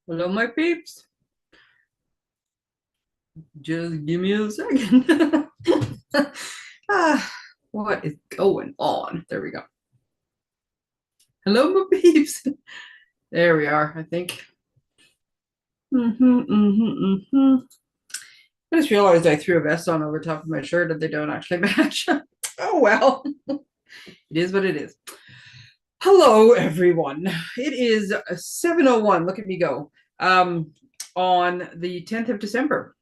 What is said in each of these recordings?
Hello, my peeps. Just give me a second. ah, what is going on? There we go. Hello, my peeps. There we are, I think. I just realized I threw a vest on over top of my shirt and they don't actually match. Oh, well, it is what it is. Hello, everyone. It is 7:01. Look at me go. On the 10th of December.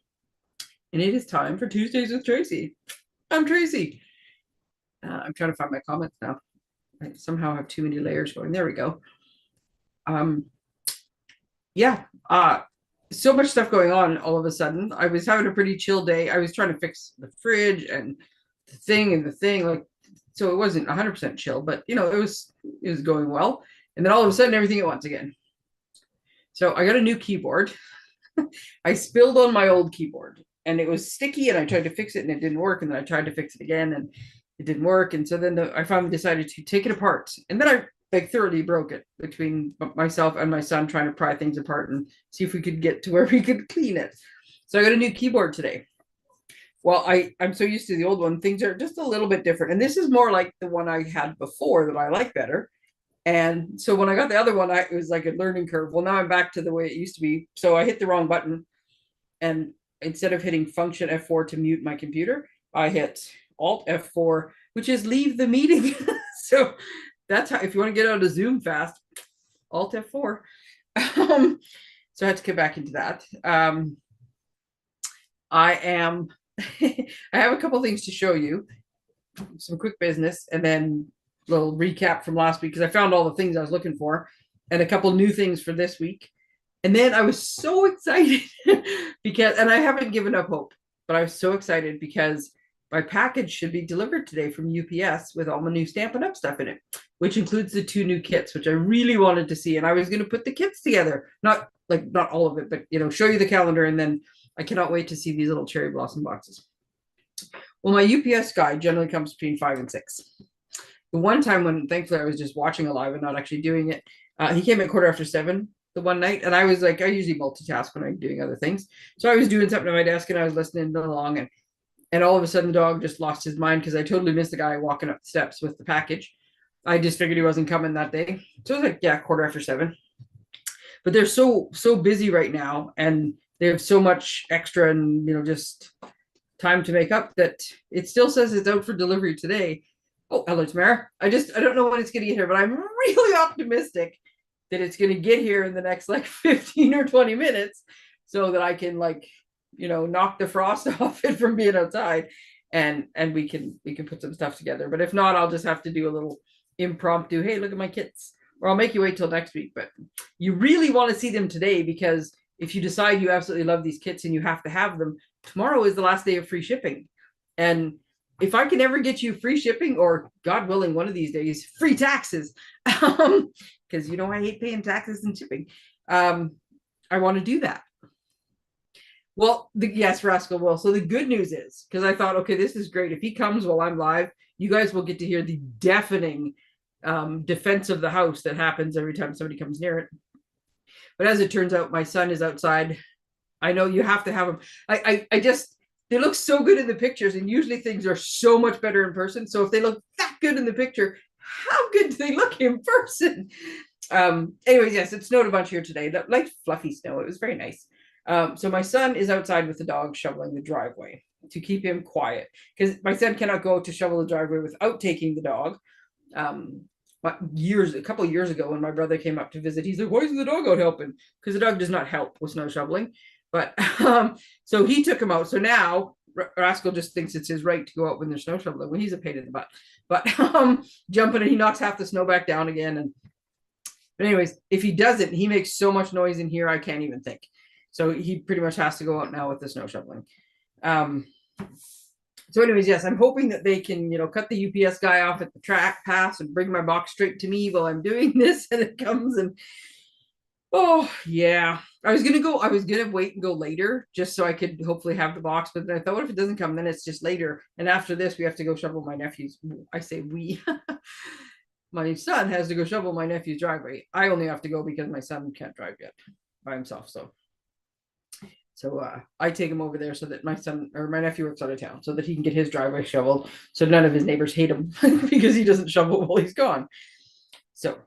And it is time for Tuesdays with Tracey. I'm Tracey. I'm trying to find my comments now. I somehow have too many layers going. There we go. Um, yeah. So much stuff going on all of a sudden. I was having a pretty chill day. I was trying to fix the fridge and the thing. Like, so it wasn't 100% chill, but it was going well. And then all of a sudden, everything at once again. So I got a new keyboard. I spilled on my old keyboard and it was sticky and I tried to fix it and it didn't work. And then I tried to fix it again and it didn't work. And so then I finally decided to take it apart. And then I like thoroughly broke it between myself and my son trying to pry things apart and see if we could get to where we could clean it. So I got a new keyboard today. Well, I'm so used to the old one, things are just a little bit different. And this is more like the one I had before that I like better. And so when I got the other one, it was like a learning curve. Well, now I'm back to the way it used to be. So I hit the wrong button. And instead of hitting Function F4 to mute my computer, I hit Alt F4, which is leave the meeting. So that's how, if you want to get out of Zoom fast, Alt F4. So I had to get back into that. I am, I have a couple things to show you, some quick business, and then a little recap from last week because I found all the things I was looking for, and a couple new things for this week. And then I was so excited because, and I haven't given up hope, but I was so excited because my package should be delivered today from UPS with all the new Stampin' Up stuff in it, which includes the two new kits, which I really wanted to see. And I was going to put the kits together, not all of it, but show you the calendar. And then I cannot wait to see these little cherry blossom boxes. Well, my UPS guy generally comes between 5 and 6. The one time when thankfully I was just watching a live and not actually doing it, he came at 7:15 the one night, and I was like, I usually multitask when I'm doing other things. So I was doing something at my desk and I was listening along, and all of a sudden the dog just lost his mind because I totally missed the guy walking up the steps with the package. I just figured he wasn't coming that day. So I was like, yeah, 7:15. But they're so busy right now and they have so much extra and just time to make up that it still says it's out for delivery today. Oh, hello, Tamara. I don't know when it's going to get here, but I'm really optimistic that it's going to get here in the next like 15 or 20 minutes so that I can knock the frost off it from being outside and we can put some stuff together. But if not, I'll just have to do a little impromptu, hey, look at my kits, or I'll make you wait till next week. But you really want to see them today because if you decide you absolutely love these kits and you have to have them, tomorrow is the last day of free shipping. And if I can ever get you free shipping, or God willing, one of these days, free taxes, because I hate paying taxes and shipping, I want to do that. Well, yes, Rascal will. So the good news is, because I thought, okay, this is great. If he comes while I'm live, you guys will get to hear the deafening defense of the house that happens every time somebody comes near it. But as it turns out, my son is outside. I know you have to have him. I just, they look so good in the pictures, and usually things are so much better in person. So if they look that good in the picture, how good do they look in person? Anyways, yes, it snowed a bunch here today. That like fluffy snow. It was very nice. So my son is outside with the dog shoveling the driveway to keep him quiet because my son cannot go to shovel the driveway without taking the dog. A couple of years ago when my brother came up to visit, he's like, why isn't the dog out helping? Because the dog does not help with snow shoveling. But so he took him out. So now Rascal just thinks it's his right to go out when there's snow shoveling when he's a pain in the butt. But jumping and he knocks half the snow back down again. But anyways, if he doesn't, he makes so much noise in here, I can't even think. So he pretty much has to go out now with the snow shoveling. So anyways, yes, I'm hoping that they can, cut the UPS guy off at the track pass and bring my box straight to me while I'm doing this. And it comes and, oh, yeah. I was going to wait and go later just so I could hopefully have the box. But then I thought, what if it doesn't come? Then it's just later. And after this, we have to go shovel my nephew's. I say we. My son has to go shovel my nephew's driveway. I only have to go because my son can't drive yet. by himself. So I take him over there so that my son or my nephew works out of town so that he can get his driveway shoveled. So none of his neighbors hate him because he doesn't shovel while he's gone. So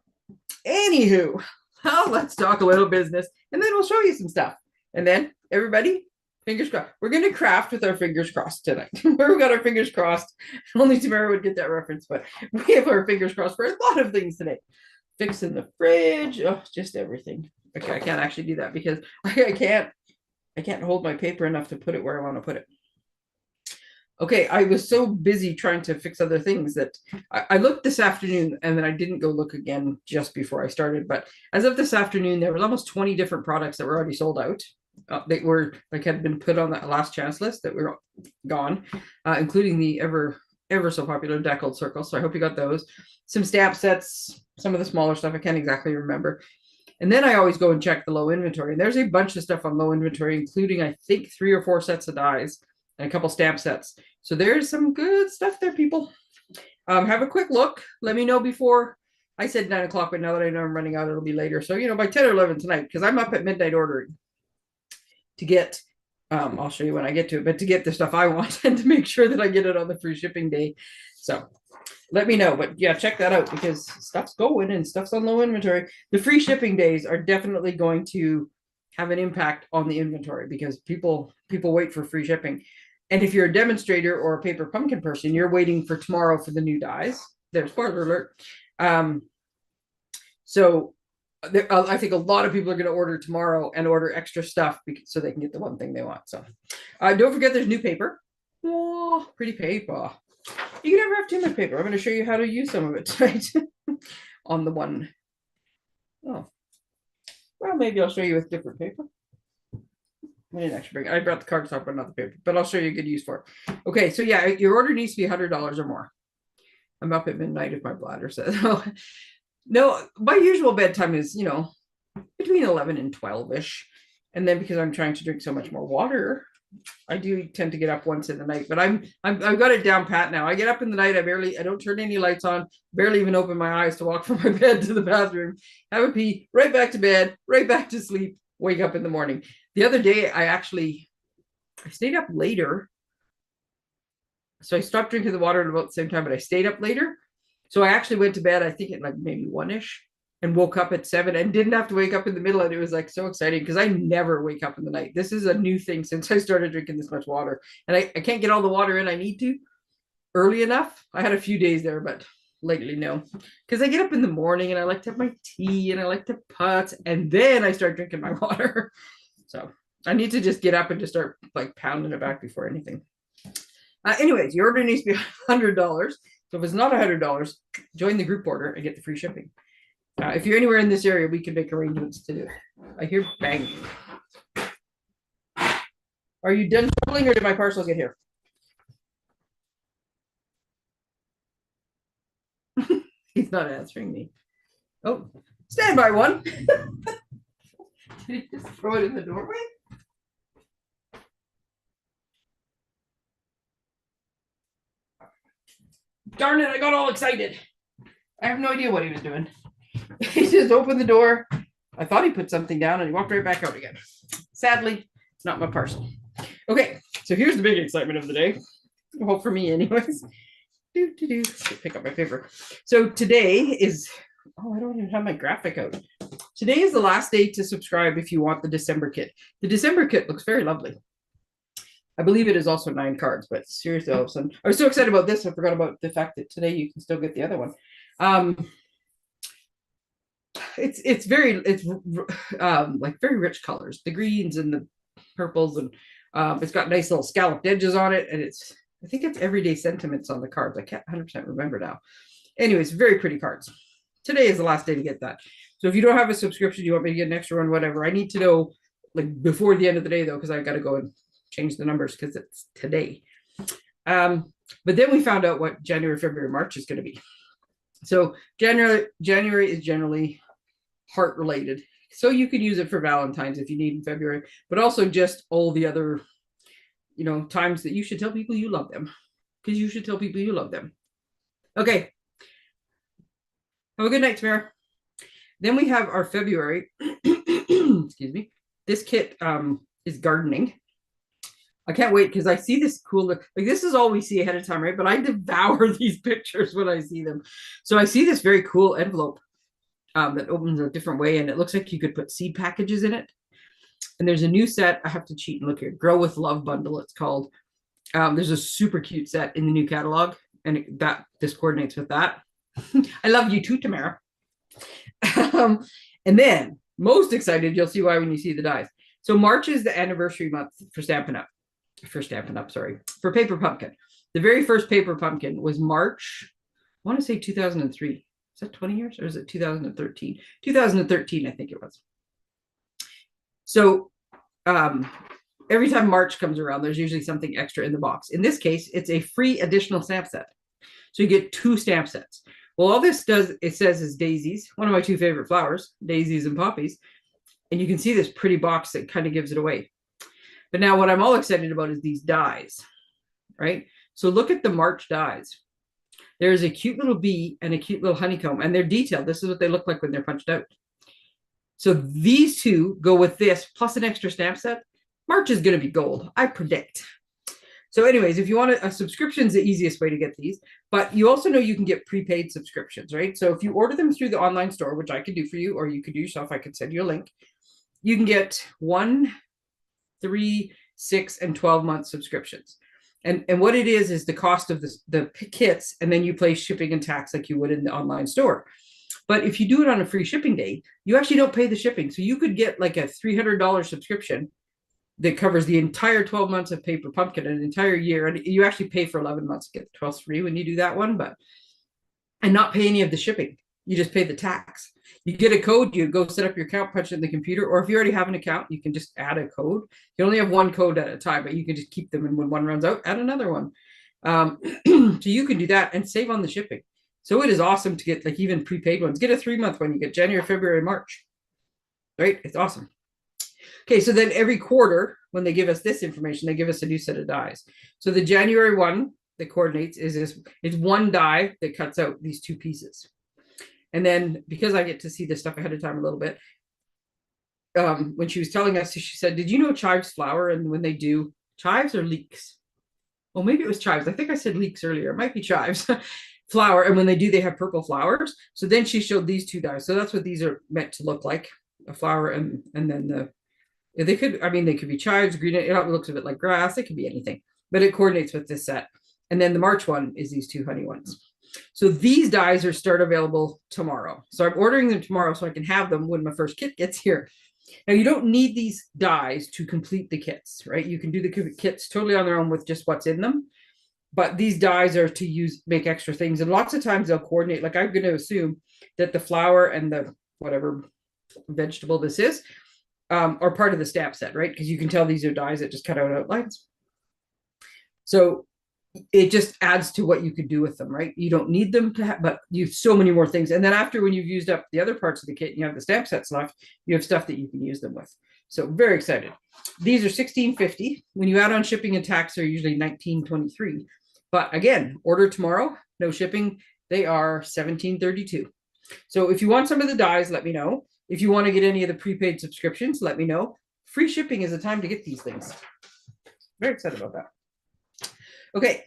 anywho, well, let's talk a little business and then we'll show you some stuff. And then everybody, fingers crossed. We're going to craft with our fingers crossed tonight. We've got our fingers crossed. Only Tamara would get that reference, but we have our fingers crossed for a lot of things today. Fixing the fridge, oh, just everything. Okay, I can't actually do that because I can't hold my paper enough to put it where I want to put it. Okay, I was so busy trying to fix other things that I looked this afternoon and then I didn't go look again just before I started. But as of this afternoon, there was almost 20 different products that were already sold out. They were like had been put on that last chance list that were gone, including the ever so popular deckled circle. So I hope you got those. Some stamp sets, some of the smaller stuff I can't exactly remember. And then I always go and check the low inventory. And there's a bunch of stuff on low inventory, including I think 3 or 4 sets of dies and a couple stamp sets. So there's some good stuff there, people. Have a quick look. Let me know before. I said 9 o'clock, but now that I know I'm running out, it'll be later. So, by 10 or 11 tonight, because I'm up at midnight ordering to get, I'll show you when I get to it, but to get the stuff I want and to make sure that I get it on the free shipping day. So let me know, but yeah, check that out because stuff's going and stuff's on low inventory. The free shipping days are definitely going to have an impact on the inventory because people wait for free shipping. And if you're a demonstrator or a paper pumpkin person, you're waiting for tomorrow for the new dies. There's spoiler alert. So I think a lot of people are going to order tomorrow and order extra stuff so they can get the one thing they want. So don't forget there's new paper. Oh, pretty paper. You can never have too much paper. I'm going to show you how to use some of it tonight on the one. Oh, well, maybe I'll show you with different paper. I didn't actually bring it. I brought the cardstock, but not the paper. But I'll show you a good use for it. Okay, so yeah, your order needs to be $100 or more. I'm up at midnight if my bladder says. No, my usual bedtime is, between 11 and 12-ish. And then because I'm trying to drink so much more water, I do tend to get up once in the night, but I've got it down pat now. I get up in the night. I don't turn any lights on, barely even open my eyes to walk from my bed to the bathroom, have a pee, right back to bed, right back to sleep, wake up in the morning. The other day, I stayed up later. So I stopped drinking the water at about the same time, but I stayed up later. So I actually went to bed, I think at like maybe 1-ish. And woke up at 7 and didn't have to wake up in the middle. And it was like so exciting because I never wake up in the night. This is a new thing since I started drinking this much water. And I can't get all the water in I need to early enough. I had a few days there, but lately, no. Because I get up in the morning and I like to have my tea and I like to putz. And then I start drinking my water. So I need to just get up and just start like pounding it back before anything. Anyways, your order needs to be $100. So if it's not $100, join the group order and get the free shipping. If you're anywhere in this area, we can make arrangements to do it. I hear banging. Are you done shoveling or did my parcel get here? He's not answering me. Oh, stand by one. Did he just throw it in the doorway? Darn it, I got all excited. I have no idea what he was doing. He just opened the door. I thought he put something down and he walked right back out again. Sadly, not my parcel. Okay, so here's the big excitement of the day. Well, for me anyways. Pick up my paper. So today is, I don't even have my graphic out. Today is the last day to subscribe if you want the December kit. The December kit looks very lovely. I believe it is also 9 cards, but seriously, all of a sudden, I was so excited about this, I forgot about the fact that today you can still get the other one. It's like very rich colors, the greens and the purples, and it's got nice little scalloped edges on it, and I think it's everyday sentiments on the cards. I can't 100% remember now. Anyways, very pretty cards. Today is the last day to get that. So if you don't have a subscription, you want me to get an extra one, whatever. I need to know like before the end of the day though, because I got to go and change the numbers because it's today. But then we found out what January, February, March is going to be. So January is generally heart related. So you could use it for Valentine's if you need in February, but also just all the other, times that you should tell people you love them, because you should tell people you love them. Okay. Have a good night, Tamara. Then we have our February. excuse me. This kit is gardening. I can't wait because I see this cool, like this is all we see ahead of time, right? But I devour these pictures when I see them. So I see this very cool envelope that opens a different way, and it looks like you could put seed packages in it. And there's a new set. I have to cheat and look here. Grow with Love bundle, it's called. There's a super cute set in the new catalog, and this coordinates with that. I love you too, Tamara. And then, most excited, you'll see why when you see the dies. So March is the anniversary month for Stampin' Up. For Paper Pumpkin. The very first Paper Pumpkin was March, I want to say 2003. Is that 20 years or is it 2013? 2013, I think it was. So every time March comes around, there's usually something extra in the box. In this case, it's a free additional stamp set. So you get 2 stamp sets. Well, all this does, it says, is daisies, one of my 2 favorite flowers, daisies and poppies. And you can see this pretty box that kind of gives it away. But now what I'm all excited about is these dies, right? So look at the March dies. There's a cute little bee and a cute little honeycomb, and they're detailed. This is what they look like when they're punched out. So these 2 go with this, plus an extra stamp set. March is going to be gold, I predict. So anyways, if you want a subscription is the easiest way to get these, but you also know you can get prepaid subscriptions, right? So if you order them through the online store, which I could do for you, or you could do yourself, I could send you a link. You can get 1, 3, 6, and 12-month subscriptions. And what it is the cost of the kits, and then you pay shipping and tax like you would in the online store. But if you do it on a free shipping day, you actually don't pay the shipping. So you could get like a $300 subscription that covers the entire 12 months of Paper Pumpkin, an entire year. And you actually pay for 11 months to get the 12th free when you do that one, and not pay any of the shipping. You just pay the tax. You get a code, you go set up your account, punch it in the computer, or if you already have an account, you can just add a code. You only have 1 code at a time, but you can just keep them, and when one runs out, add another one. So you can do that and save on the shipping. So it is awesome to get like even prepaid ones. Get a 3-month one. You get January, February, March, right? It's awesome. Okay, so then every quarter, when they give us this information, they give us a new set of dies. So the January one that coordinates is 1 die that cuts out these 2 pieces. And then because I get to see this stuff ahead of time a little bit, when she was telling us, she said, did you know chives flower? And when they do, chives or leeks? Well, maybe it was chives. I think I said leeks earlier. It might be chives. Flower. And when they do, they have purple flowers. So then she showed these 2 dies. So that's what these are meant to look like, a flower and then they could be chives, green. It looks a bit like grass. It could be anything, but it coordinates with this set. And then the March one is these 2 honey ones. So these dies are start available tomorrow. So I'm ordering them tomorrow so I can have them when my first kit gets here. Now you don't need these dies to complete the kits, right? You can do the kits totally on their own with just what's in them. But these dies are to make extra things. And lots of times they'll coordinate. Like I'm going to assume that the flower and the whatever vegetable this is are part of the stamp set, right? Because you can tell these are dies that just cut out outlines. So it just adds to what you could do with them, right? You don't need them to have, but you have so many more things. And then after, when you've used up the other parts of the kit, you have the stamp sets left, you have stuff that you can use them with. So very excited. These are $16.50. When you add on shipping and tax, they're usually $19.23. But again, order tomorrow, no shipping. They are $17.32. So if you want some of the dies, let me know. If you want to get any of the prepaid subscriptions, let me know. Free shipping is the time to get these things. Very excited about that. Okay.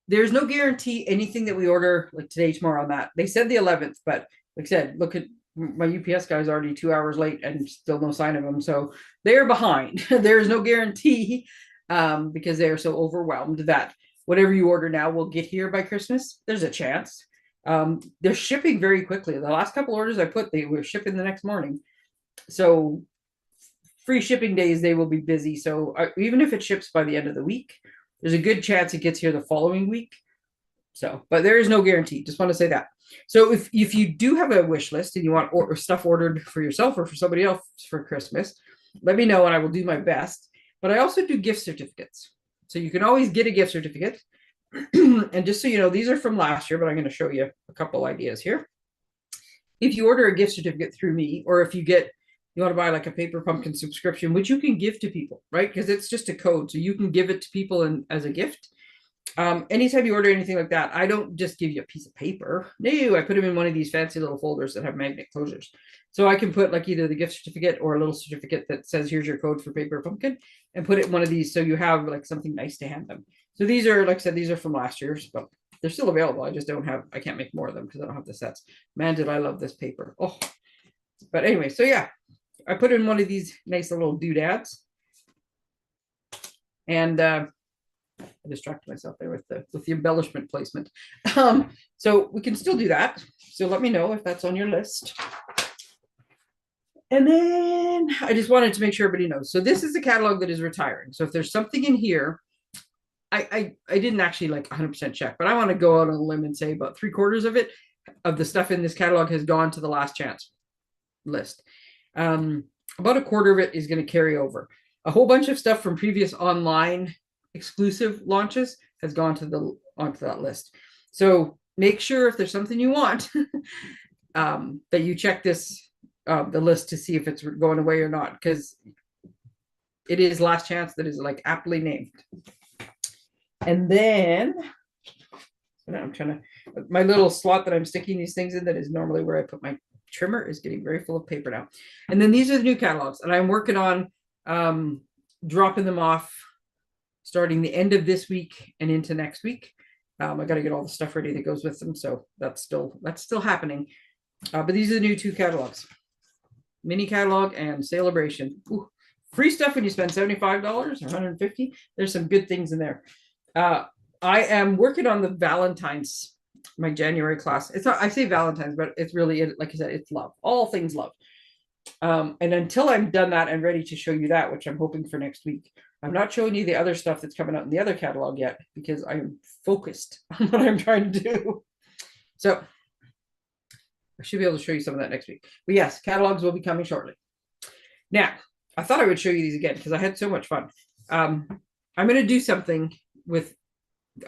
There's no guarantee anything that we order like today, tomorrow on that. They said the 11th, but like I said, look at my UPS guy's already 2 hours late and still no sign of them. So they're behind. There's no guarantee because they are so overwhelmed that whatever you order now will get here by Christmas. There's a chance. They're shipping very quickly. The last couple orders I put, they were shipping the next morning. So free shipping days, they will be busy. So even if it ships by the end of the week, there's a good chance it gets here the following week. So, but there is no guarantee. Just want to say that. So if you do have a wish list and you want stuff ordered for yourself or for somebody else for Christmas, let me know and I will do my best. But I also do gift certificates. So you can always get a gift certificate. And just so you know, these are from last year, but I'm going to show you a couple ideas here. If you order a gift certificate through me, or if you want to buy like a Paper Pumpkin subscription, which you can give to people, right? Because it's just a code. So you can give it to people as a gift. Anytime you order anything like that, I don't just give you a piece of paper. No, I put them in one of these fancy little folders that have magnet closures. So I can put like either the gift certificate or a little certificate that says, here's your code for paper pumpkin, and put it in one of these so you have like something nice to hand them. So these are, like I said, these are from last year's, but they're still available. I just don't have, I can't make more of them because I don't have the sets. Man, did I love this paper. Oh, but anyway, so yeah, I put in one of these nice little doodads. And I distracted myself there with the embellishment placement. So we can still do that. So let me know if that's on your list. And then I just wanted to make sure everybody knows. So this is the catalog that is retiring. So if there's something in here, I didn't actually like 100% check, but I want to go out on a limb and say about 3/4 of it, of the stuff in this catalog, has gone to the last chance list. About 1/4 of it is going to carry over. A whole bunch of stuff from previous online exclusive launches has gone to onto that list. So make sure if there's something you want that you check this the list to see if it's going away or not, because it is last chance that is like aptly named. And then I'm trying to, my little slot that I'm sticking these things in, that is normally where I put my trimmer, is getting very full of paper now. And then these are the new catalogs, and I'm working on dropping them off starting the end of this week and into next week. I got to get all the stuff ready that goes with them, so that's still happening. But these are the new 2 catalogs: mini catalog and celebration. Ooh, free stuff when you spend $75 or $150. There's some good things in there. I am working on the Valentine's, my January class. It's not, I say Valentine's, but it's really, like I said, it's love, all things love. And until I'm done that and ready to show you that, which I'm hoping for next week, I'm not showing you the other stuff that's coming out in the other catalog yet, because I am focused on what I'm trying to do. So I should be able to show you some of that next week. But yes, catalogs will be coming shortly. Now, I thought I would show you these again because I had so much fun. I'm going to do something with,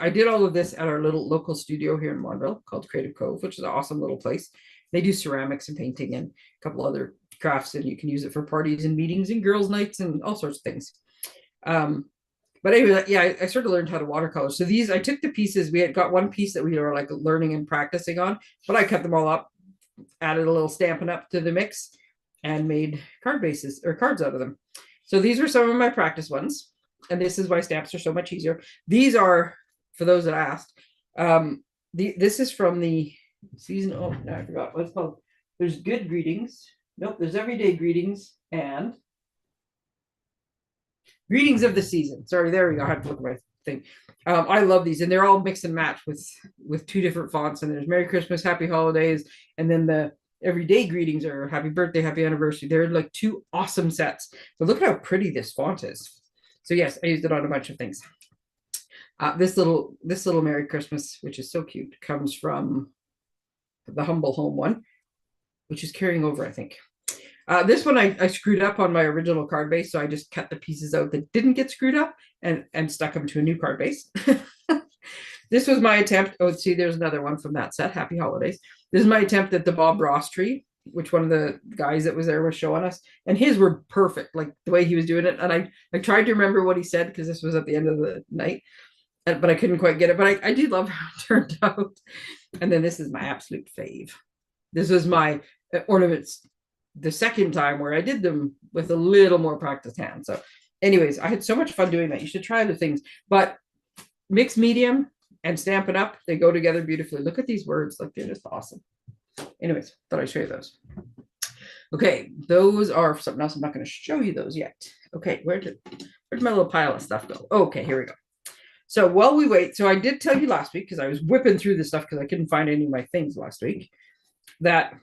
I did all of this at our little local studio here in Monville called Creative Cove, which is an awesome little place. They do ceramics and painting and a couple other crafts, and you can use it for parties and meetings and girls' nights and all sorts of things. But anyway, yeah, I sort of learned how to watercolor. So these, I took the pieces, we had got one piece that we were like learning and practicing on, but I cut them all up, added a little Stampin' Up to the mix, and made card bases or cards out of them. So these are some of my practice ones, and this is why stamps are so much easier. These are, for those that asked, this is from the season. Oh, no, I forgot what it's called. There's Good Greetings. Nope, there's Everyday Greetings and Greetings of the Season. Sorry, there we go. I have to look at my thing. I love these, and they're all mix and match with 2 different fonts. And there's Merry Christmas, Happy Holidays, and then the Everyday Greetings are Happy Birthday, Happy Anniversary. They're like 2 awesome sets. But look at how pretty this font is. So yes, I used it on a bunch of things. This little Merry Christmas, which is so cute, comes from the Humble Home one, which is carrying over, I think. This one I screwed up on my original card base, so I just cut the pieces out that didn't get screwed up and stuck them to a new card base. This was my attempt. Oh, see, there's another one from that set. Happy Holidays. This is my attempt at the Bob Ross tree, which one of the guys that was there was showing us, and his were perfect, like the way he was doing it. And I tried to remember what he said because this was at the end of the night, but I couldn't quite get it. But I did love how it turned out. And then this is my absolute fave. This was my ornaments the second time where I did them with a little more practiced hand. So anyways, I had so much fun doing that. You should try the things, but mixed medium and Stampin' Up, they go together beautifully. Look at these words, like they're just awesome. Anyways, thought I'd show you those. Okay, those are something else. I'm not going to show you those yet. Okay, where'd my little pile of stuff go? Okay, here we go. So while we wait, so I did tell you last week, because I was whipping through this stuff because I couldn't find any of my things last week, that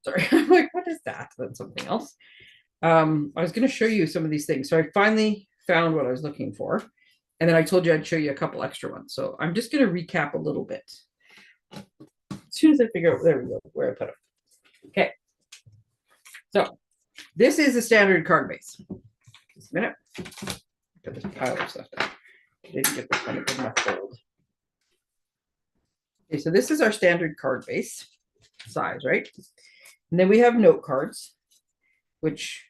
sorry, I'm like, what is that? That's something else. I was going to show you some of these things. So I finally found what I was looking for. And then I told you I'd show you a couple extra ones. So I'm just going to recap a little bit. As soon as I figure out, there we go, where I put them. Okay. So this is a standard card base. Just a minute. Put this pile of stuff down. I didn't get this one in my fold. Okay, so this is our standard card base size, right? And then we have note cards, which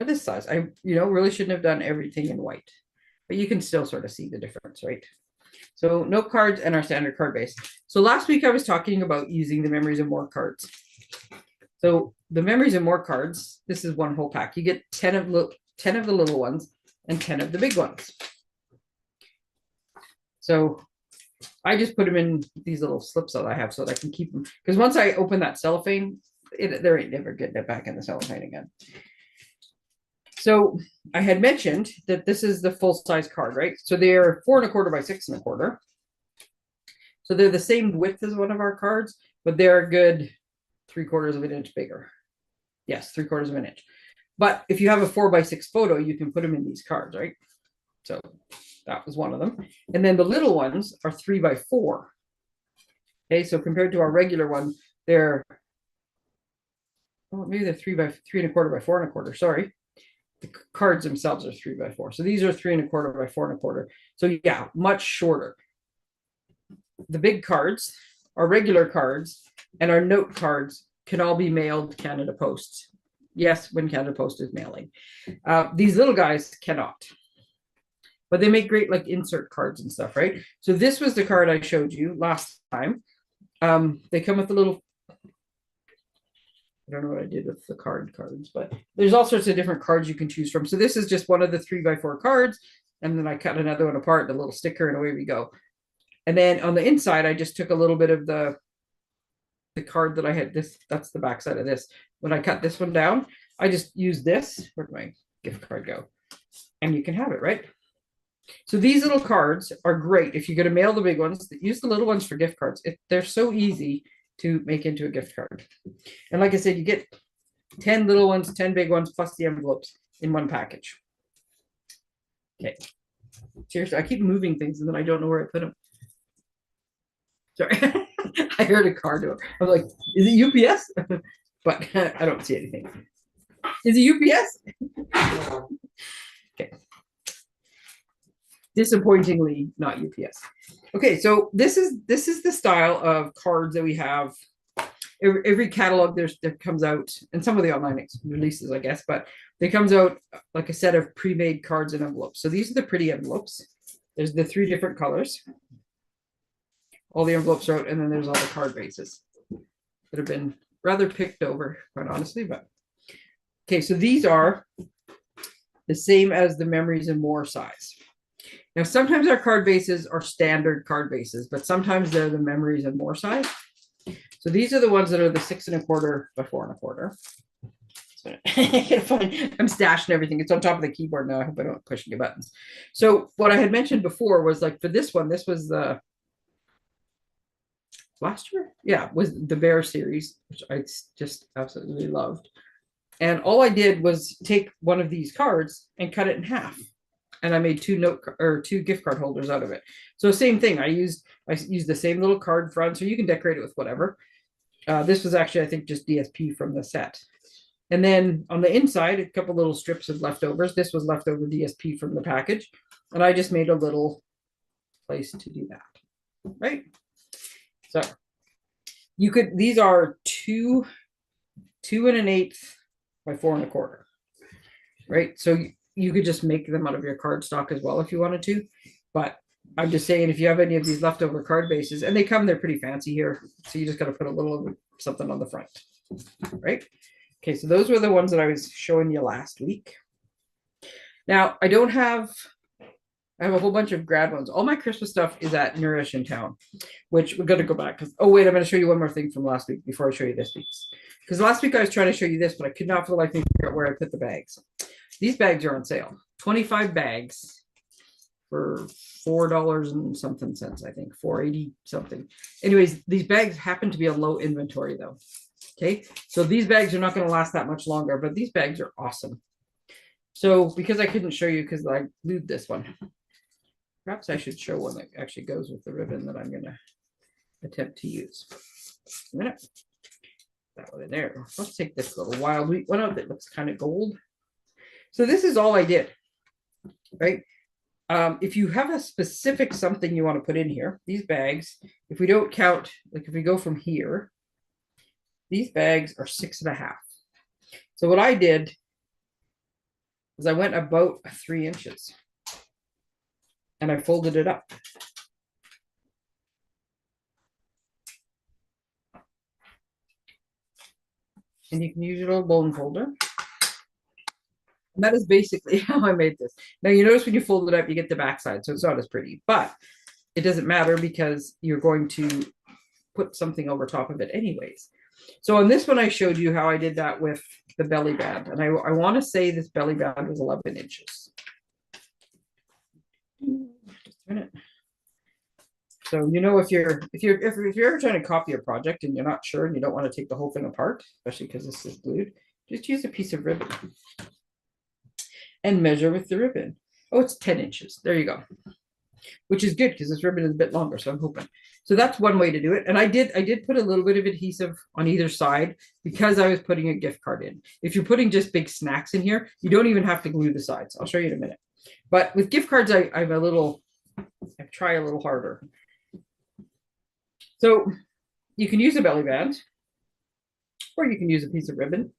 are this size. I really shouldn't have done everything in white. but you can still sort of see the difference, right? So note cards and our standard card base. So last week I was talking about using the Memories and More cards. So the Memories and More cards, this is one whole pack. You get 10 of the little ones and 10 of the big ones. So I just put them in these little slips that I have so that I can keep them. Because once I open that cellophane, there ain't never getting it back in the cellophane again. So I had mentioned that this is the full size card, right? So they're 4 1/4 by 6 1/4. So they're the same width as one of our cards, but they're a good 3/4 of an inch bigger. Yes, 3/4 of an inch. But if you have a 4 by 6 photo, you can put them in these cards, right? So that was one of them. And then the little ones are 3 by 4. Okay, so compared to our regular one, they're, oh, maybe they're 3 by 3 1/4 by 4 1/4. Sorry. The cards themselves are 3 by 4. So these are 3 1/4 by 4 1/4. So yeah, much shorter. The big cards, our regular cards, and our note cards can all be mailed Canada Post. Yes, when Canada Post is mailing. These little guys cannot. But they make great like insert cards and stuff, right? So this was the card I showed you last time. They come with a little, I don't know what I did with the cards, but there's all sorts of different cards you can choose from. So this is just one of the 3 by 4 cards. And then I cut another one apart, a little sticker, and away we go. And then on the inside, I just took a little bit of the card that I had. That's the back side of this. When I cut this one down, I just used this. Where'd my gift card go? And you can have it, right? So these little cards are great. If you're going to mail the big ones, use the little ones for gift cards. They're so easy to make into a gift card. And like I said, you get 10 little ones, 10 big ones, plus the envelopes in one package. Okay. Seriously, I keep moving things and then I don't know where I put them. Sorry. I heard a car door. I'm like, is it UPS? But I don't see anything. Is it UPS? Okay. Disappointingly not UPS. Okay, so this is the style of cards that we have. Every catalog that comes out, and some of the online releases, I guess, but they comes out like a set of pre-made cards and envelopes. So these are the pretty envelopes. There's the 3 different colors. All the envelopes are out, and then there's all the card bases that have been rather picked over, quite honestly. But okay, so these are the same as the Memories and More size. Now, sometimes our card bases are standard card bases, but sometimes they're the Memories and More size. So these are the ones that are the 6 1/4 by 4 1/4. So I'm stashing everything. It's on top of the keyboard now. I hope I don't push any buttons. So what I had mentioned before was like for this one, this was the last year, yeah, was the Bear series, which I just absolutely loved. And all I did was take one of these cards and cut it in half, and I made 2 gift card holders out of it. So same thing. I used the same little card front, so you can decorate it with whatever. This was actually, I think, just DSP from the set. And then on the inside, a couple little strips of leftovers. This was leftover DSP from the package, and I just made a little place to do that, right? So you could, these are 2 1/8 by 4 1/4, right? So you could just make them out of your cardstock as well if you wanted to. But I'm just saying, if you have any of these leftover card bases, and they're pretty fancy here. So you just got to put a little something on the front, right? Okay, so those were the ones that I was showing you last week. Now, I have a whole bunch of grad ones. All my Christmas stuff is at Nourish in town, which we're going to go back. Oh, wait, I'm going to show you one more thing from last week before I show you this week's. Because last week I was trying to show you this, but I could not for the life of me figure out where I put the bags. These bags are on sale. 25 bags for $4 and something cents, I think, $4.80 something. Anyways, these bags happen to be a low inventory though. Okay, so these bags are not going to last that much longer, but these bags are awesome. So because I couldn't show you because I glued this one, perhaps I should show one that actually goes with the ribbon that I'm going to attempt to use. A minute. That one in there. Let's take this little wild wheat one out that looks kind of gold. So this is all I did, right? If you have a specific something you want to put in here, these bags, if we don't count, like if we go from here, these bags are 6 1/2. So what I did was I went about 3 inches. and I folded it up. And you can use your little bone folder. And that is basically how I made this. Now you notice when you fold it up, you get the backside, so it's not as pretty, but it doesn't matter because you're going to put something over top of it anyways. So on this one, I showed you how I did that with the belly band. And I want to say this belly band was 11 inches. Just a minute. So, you know, if you're ever trying to copy a project and you're not sure and you don't want to take the whole thing apart, especially because this is glued, just use a piece of ribbon and measure with the ribbon. Oh, it's 10 inches. There you go. Which is good because this ribbon is a bit longer, so I'm hoping. So that's one way to do it. And I did put a little bit of adhesive on either side because I was putting a gift card in. If you're putting just big snacks in here, you don't even have to glue the sides. I'll show you in a minute. But with gift cards, I try a little harder. So you can use a belly band, or you can use a piece of ribbon.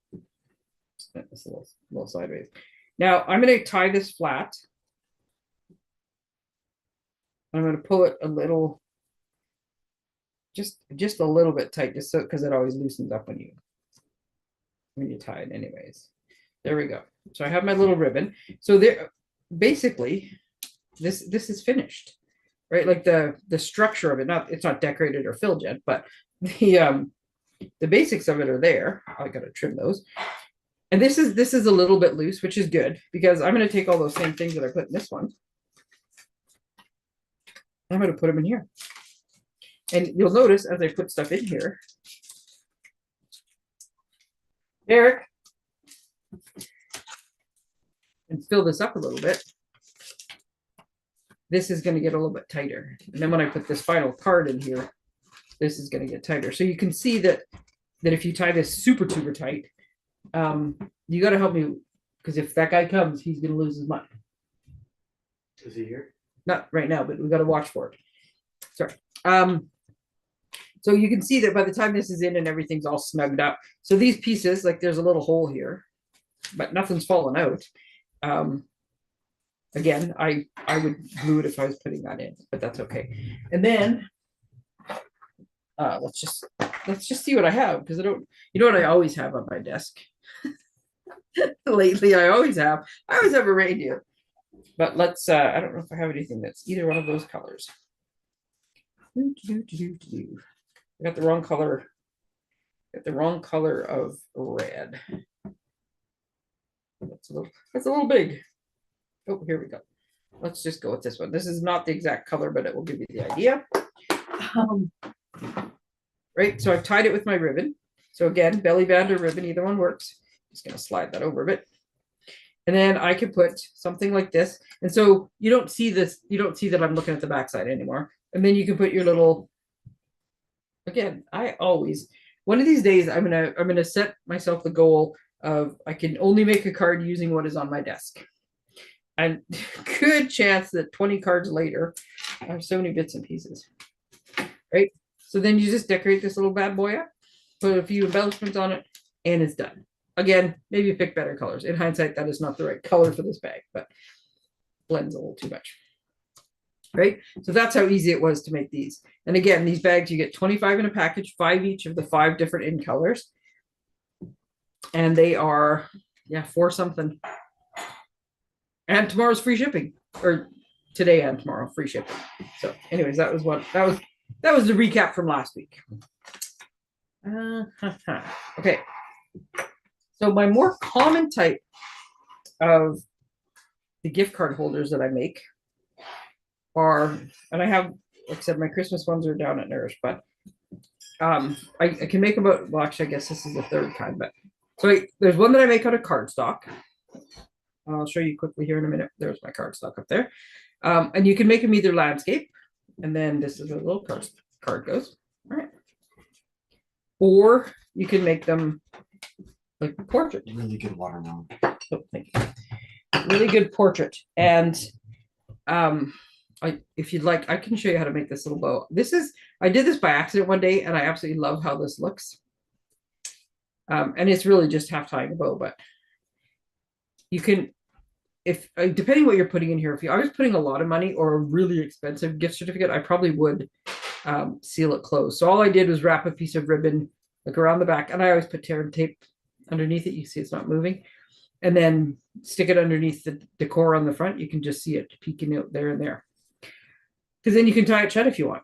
It's a little sideways. Now I'm going to tie this flat. I'm going to pull it a little, just a little bit tight, just so because it always loosens up when you tie it anyways. There we go. So I have my little ribbon. So there, basically, this is finished, right? Like the structure of it, it's not decorated or filled yet, but the basics of it are there. I got to trim those. And this is a little bit loose, which is good because I'm going to take all those same things that I put in this one. I'm going to put them in here. And you'll notice as I put stuff in here, Eric, and fill this up a little bit, this is going to get a little bit tighter. And then when I put this final card in here, this is going to get tighter. So you can see that if you tie this super tight, you got to help me because if that guy comes, he's going to lose his mind. Is he here? Not right now, but we got to watch for it. Sorry. So you can see that by the time this is in and everything's all snugged up. So these pieces, like there's a little hole here, but nothing's fallen out. Again, I would glue it if I was putting that in, but that's okay. And then let's just see what I have because I don't. You know what I always have on my desk. Lately, I always have a reindeer. But let's, I don't know if I have anything that's either one of those colors. I got the wrong color. Got the wrong color of red. That's a little big. Oh, here we go. Let's just go with this one. This is not the exact color, but it will give you the idea. Right, so I've tied it with my ribbon. So again, belly band or ribbon, either one works. Just going to slide that over a bit. And then I can put something like this. And so you don't see this, you don't see that I'm looking at the backside anymore. And then you can put your little, again, one of these days I'm gonna set myself the goal of I can only make a card using what is on my desk. And good chance that 20 cards later, I have so many bits and pieces. Right? So then you just decorate this little bad boy up, put a few embellishments on it, and it's done. Again, maybe pick better colors. In hindsight, that is not the right color for this bag, but blends a little too much. Right? So that's how easy it was to make these. And again, these bags, you get 25 in a package, 5 each of the 5 different in colors. And they are, yeah, $4 something. And tomorrow's free shipping. Or today and tomorrow, free shipping. So anyways, that was the recap from last week. Okay. So my more common type of the gift card holders that I make are, and I have, like I said, my Christmas ones are down at Nourish, but I can make about, well, actually, I guess this is the third kind, but so there's one that I make out of cardstock. I'll show you quickly here in a minute. There's my cardstock up there. And you can make them either landscape, and then this is where the little card goes. All right. Or you can make them like portrait. Really good watermelon. Oh, thank you. Really good portrait. And if you'd like, I can show you how to make this little bow. I did this by accident one day, and I absolutely love how this looks. And it's really just half tying a bow, but you can, if depending what you're putting in here, if I was putting a lot of money or a really expensive gift certificate, I probably would seal it closed. So all I did was wrap a piece of ribbon like around the back, and I always put tear and tape underneath it. You see it's not moving, and then stick it underneath the decor on the front. You can just see it peeking out there and there, because then you can tie it shut if you want.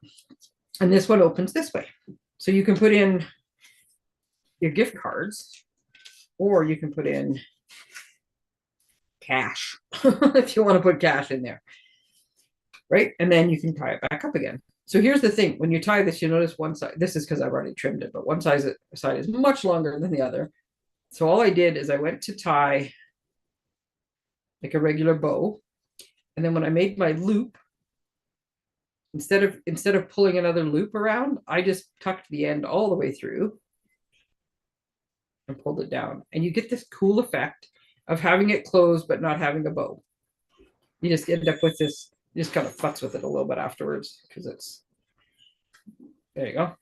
And this one opens this way, so you can put in your gift cards, or you can put in cash if you want to put cash in there, right? And then you can tie it back up again. So here's the thing: when you tie this, you notice one side. This is because I've already trimmed it, but one side is much longer than the other. So all I did is I went to tie like a regular bow, and then when I made my loop, instead of pulling another loop around, I just tucked the end all the way through and pulled it down, and you get this cool effect of having it closed but not having a bow. You just end up with this. You just kind of futz with it a little bit afterwards because it's, there you go.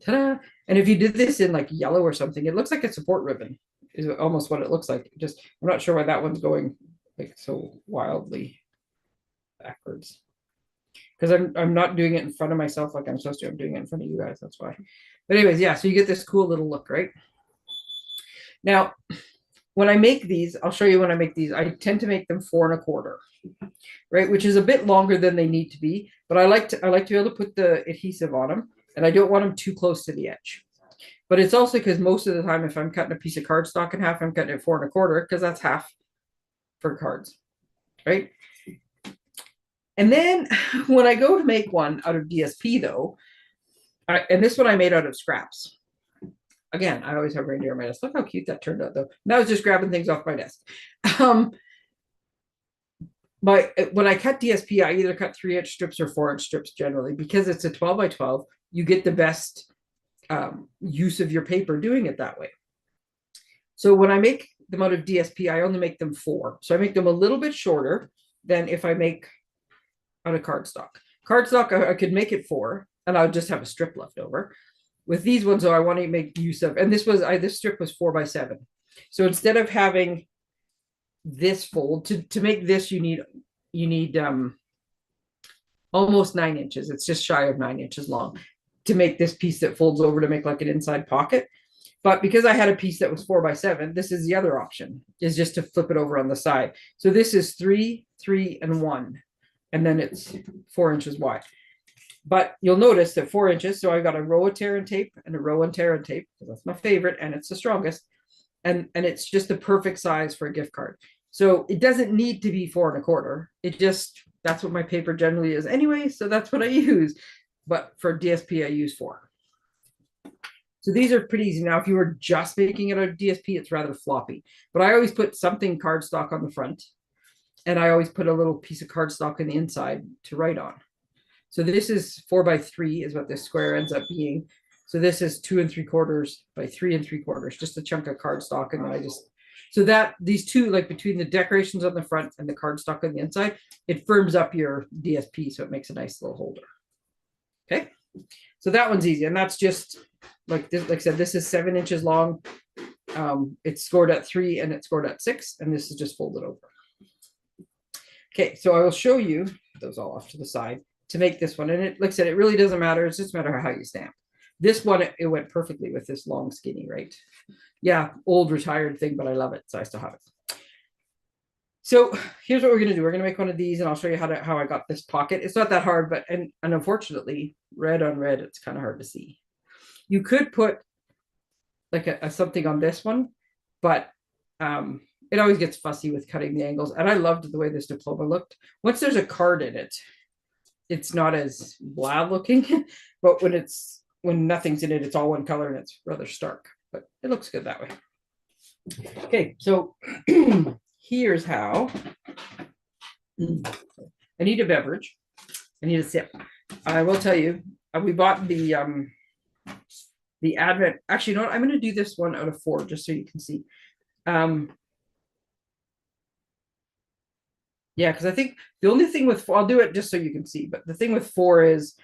Ta-da! And if you did this in like yellow or something, it looks like a support ribbon is almost what it looks like. Just, I'm not sure why that one's going like so wildly backwards, because I'm not doing it in front of myself like I'm supposed to. I'm doing it in front of you guys. That's why. But anyways, yeah, so you get this cool little look, right? Now, when I make these, I'll show you when I make these, I tend to make them 4 1/4, right? Which is a bit longer than they need to be, but I like to be able to put the adhesive on them, and I don't want them too close to the edge. But it's also because most of the time, if I'm cutting a piece of cardstock in half, I'm cutting it 4 1/4 because that's half for cards, right? And then when I go to make one out of DSP though, and this one I made out of scraps. Again, I always have reindeer on my desk. Look how cute that turned out, though. And I was just grabbing things off my desk. But when I cut DSP, I either cut 3-inch strips or 4-inch strips generally, because it's a 12 by 12. You get the best use of your paper doing it that way. So when I make them out of DSP, I only make them 4. So I make them a little bit shorter than if I make out of cardstock. Cardstock, I could make it 4, and I would just have a strip left over. With these ones, though, I want to make use of, and this strip was 4 by 7. So instead of having this fold, to make this, you need almost 9 inches. It's just shy of 9 inches long to make this piece that folds over to make like an inside pocket. But because I had a piece that was 4 by 7, this is the other option, is just to flip it over on the side. So this is 3, 3, and 1, and then it's 4 inches wide. But you'll notice that 4 inches, so I've got a row of tear and tape and a row of tear and tape, because that's my favorite and it's the strongest. And it's just the perfect size for a gift card. So it doesn't need to be 4 1/4. It just, that's what my paper generally is anyway, so that's what I use. But for DSP, I use 4. So these are pretty easy. Now, if you were just making it out of DSP, it's rather floppy. But I always put something cardstock on the front, and I always put a little piece of cardstock on the inside to write on. So this is 4 by 3 is what this square ends up being. So this is 2 3/4 by 3 3/4, just a chunk of cardstock. And then I just, so that these two, like between the decorations on the front and the cardstock on the inside, it firms up your DSP. So it makes a nice little holder. Okay. So that one's easy. And that's just like this, like I said, this is 7 inches long. It's scored at 3 and it's scored at 6. And this is just folded over. Okay. So I will show you those all off to the side to make this one. And it, like I said, it really doesn't matter. It's just a matter of how you stamp. This one, it went perfectly with this long skinny, right? Yeah, old retired thing, but I love it. So I still have it. So here's what we're going to do. We're going to make one of these, and I'll show you how I got this pocket. It's not that hard, but, and unfortunately, red on red, it's kind of hard to see. You could put like a something on this one, but it always gets fussy with cutting the angles. And I loved the way this diploma looked. Once there's a card in it, it's not as blah looking, but when nothing's in it, it's all one color and it's rather stark, but it looks good that way. Okay, so here's how. I need a beverage. I need a sip. I will tell you, we bought the Advent. Actually, you know what? I'm going to do this one out of 4 just so you can see. Yeah, because I think the only thing with 4, I'll do it just so you can see, but the thing with 4 is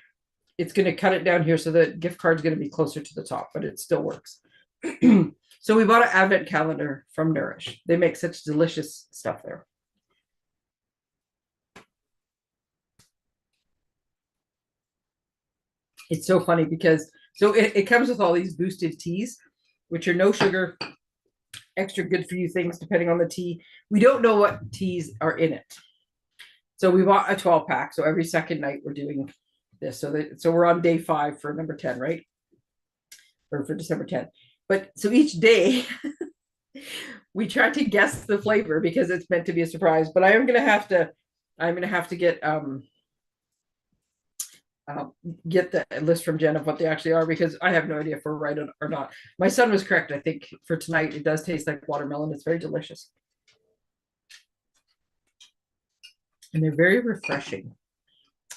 it's going to cut it down here so the gift card's going to be closer to the top, but it still works. So we bought an Advent calendar from Nourish. They make such delicious stuff there. It's so funny because it comes with all these boosted teas, which are no sugar, extra good for you things depending on the tea. We don't know what teas are in it. So we bought a 12 pack. So every second night we're doing this. So we're on day 5 for number 10, right? Or for December 10th. But so each day we try to guess the flavor because it's meant to be a surprise. But I'm gonna have to get the list from Jen of what they actually are, because I have no idea if we're right or not. My son was correct. I think for tonight, it does taste like watermelon. It's very delicious. And they're very refreshing.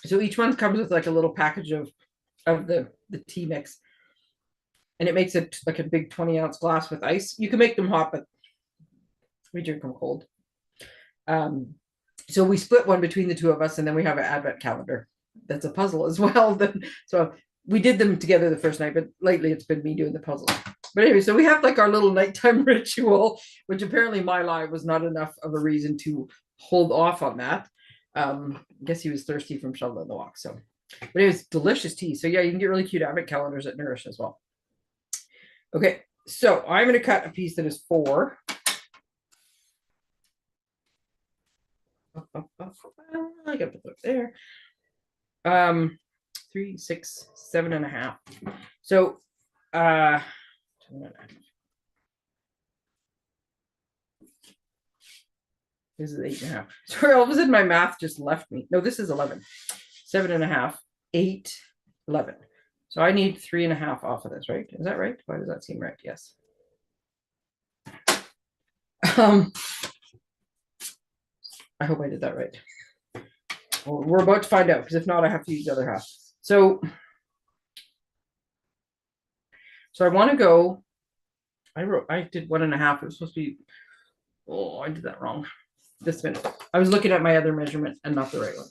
So each one comes with like a little package of the tea mix. And it makes it like a big 20-ounce glass with ice. You can make them hot, but we drink them cold. So we split one between the two of us, and then we have an advent calendar. That's a puzzle as well. So we did them together the first night, but lately it's been me doing the puzzle. But anyway, so we have like our little nighttime ritual, which apparently my lie was not enough of a reason to hold off on that. I guess he was thirsty from shoveling the walk. So, but it was delicious tea. So yeah, you can get really cute advent calendars at Nourish as well. Okay, so I'm going to cut a piece that is 4. I got to put it there. 3, 6, 7.5. So, this is 8.5. Sorry, all of a sudden my math just left me. No, this is 11. 7.5, 8, 11. So I need 3.5 off of this, right? Is that right? Why does that seem right? Yes. I hope I did that right. Well, we're about to find out, because if not, I have to use the other half. So I want to go. I did 1.5. It was supposed to be. Oh, I did that wrong. This minute. I was looking at my other measurement and not the right one.